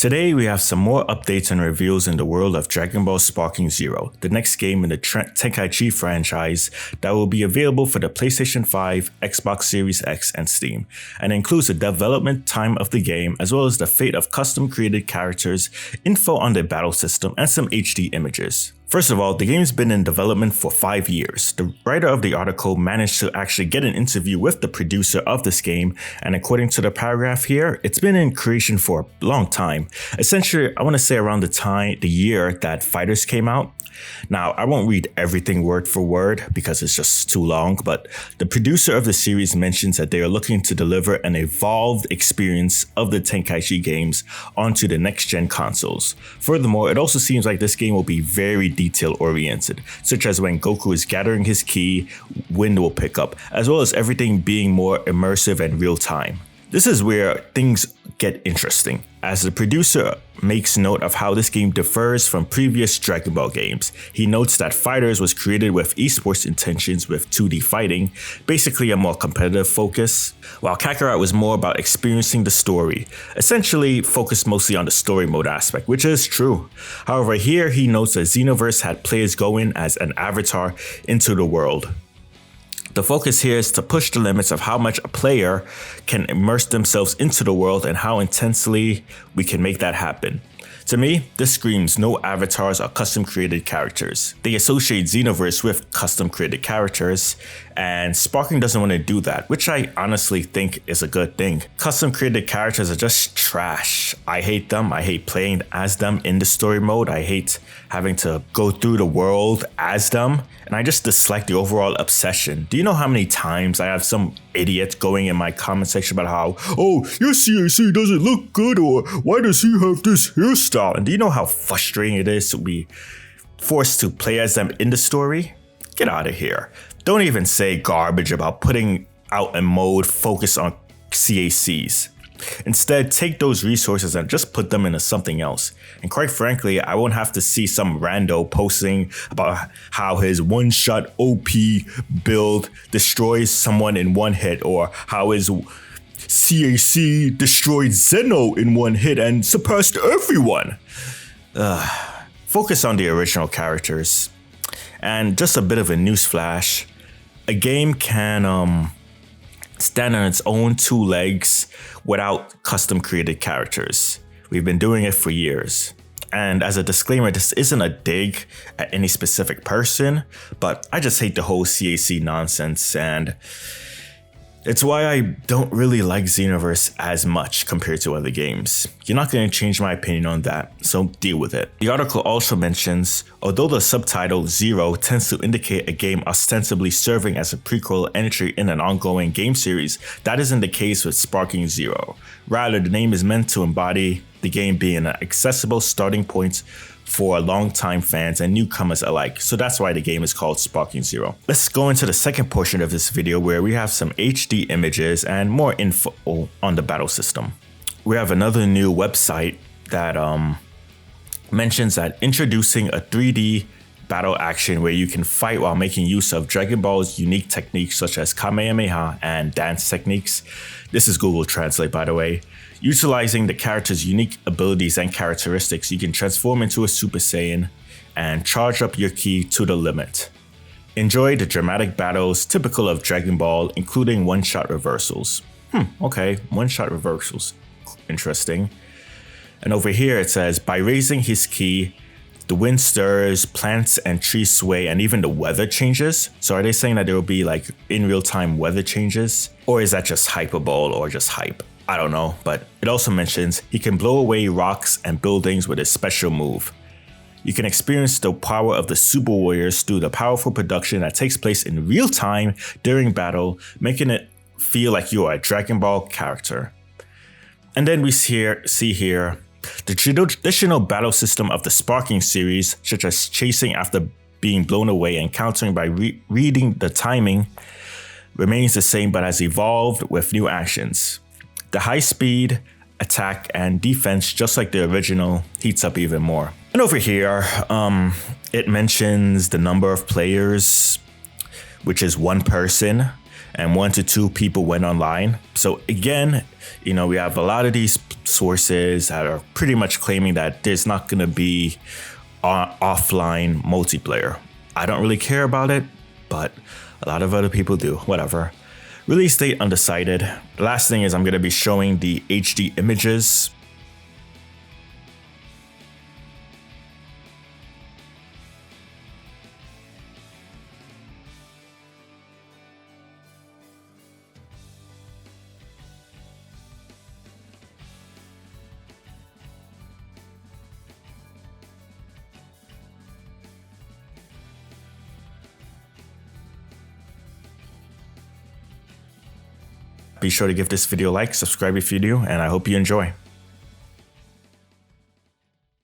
Today we have some more updates and reveals in the world of Dragon Ball Sparking Zero, the next game in the Tenkaichi franchise that will be available for the PlayStation 5, Xbox Series X, and Steam, and includes the development time of the game as well as the fate of custom created characters, info on the battle system, and some HD images. First of all, the game's been in development for 5 years. The writer of the article managed to actually get an interview with the producer of this game, and according to the paragraph here, it's been in creation for a long time. Essentially, I want to say around the year that Fighters came out. Now, I won't read everything word for word because it's just too long, but the producer of the series mentions that they are looking to deliver an evolved experience of the Tenkaichi games onto the next-gen consoles. Furthermore, it also seems like this game will be very detail-oriented, such as when Goku is gathering his ki, wind will pick up, as well as everything being more immersive and real-time. This is where things get interesting, as the producer makes note of how this game differs from previous Dragon Ball games. He notes that Fighters was created with esports intentions with 2D fighting, basically a more competitive focus, while Kakarot was more about experiencing the story, essentially focused mostly on the story mode aspect, which is true. However, here he notes that Xenoverse had players go in as an avatar into the world. The focus here is to push the limits of how much a player can immerse themselves into the world and how intensely we can make that happen. To me, this screams no avatars or custom created characters. They associate Xenoverse with custom created characters, and Sparking doesn't want to do that, which I honestly think is a good thing. Custom created characters are just trash. I hate them. I hate playing as them in the story mode. I hate having to go through the world as them, and I just dislike the overall obsession. Do you know how many times I have some idiot going in my comment section about how, oh, your CAC doesn't look good, or why does he have this hairstyle? And do you know how frustrating it is to be forced to play as them in the story? Get out of here. Don't even say garbage about putting out a mode focused on CACs. Instead, take those resources and just put them into something else. And quite frankly, I won't have to see some rando posting about how his one-shot OP build destroys someone in one hit, or how his CAC destroyed Zeno in one hit and surpassed everyone. Focus on the original characters. And just a bit of a newsflash, a game can stand on its own 2 legs without custom created characters. We've been doing it for years. And as a disclaimer, this isn't a dig at any specific person, but I just hate the whole CAC nonsense, and it's why I don't really like Xenoverse as much compared to other games. You're not going to change my opinion on that, so deal with it. The article also mentions, although the subtitle Zero tends to indicate a game ostensibly serving as a prequel entry in an ongoing game series, that isn't the case with Sparking Zero. Rather, the name is meant to embody the game being an accessible starting point for longtime fans and newcomers alike, so that's why the game is called Sparking Zero. Let's go into the second portion of this video where we have some HD images and more info on the battle system. We have another new website that mentions that introducing a 3D battle action where you can fight while making use of Dragon Ball's unique techniques such as Kamehameha and dance techniques. This is Google Translate, by the way. Utilizing the character's unique abilities and characteristics, you can transform into a Super Saiyan and charge up your ki to the limit. Enjoy the dramatic battles typical of Dragon Ball, including one-shot reversals. Okay, one-shot reversals. Interesting. And over here it says, by raising his ki, the wind stirs, plants and trees sway, and even the weather changes. So are they saying that there will be like in real time weather changes? Or is that just hyperbole or just hype? I don't know, but it also mentions he can blow away rocks and buildings with his special move. You can experience the power of the Super Warriors through the powerful production that takes place in real time during battle, making it feel like you are a Dragon Ball character. And then we see here the traditional battle system of the Sparking series, such as chasing after being blown away and countering by reading the timing, remains the same but has evolved with new actions. The high speed, attack, and defense, just like the original, heats up even more. And over here, it mentions the number of players, which is 1 person. and 1 to 2 people went online. So again, you know, we have a lot of these sources that are pretty much claiming that there's not going to be offline multiplayer. I don't really care about it, but a lot of other people do. Whatever. Release date undecided. The last thing is I'm going to be showing the HD images. Be sure to give this video a like, subscribe if you do, and I hope you enjoy.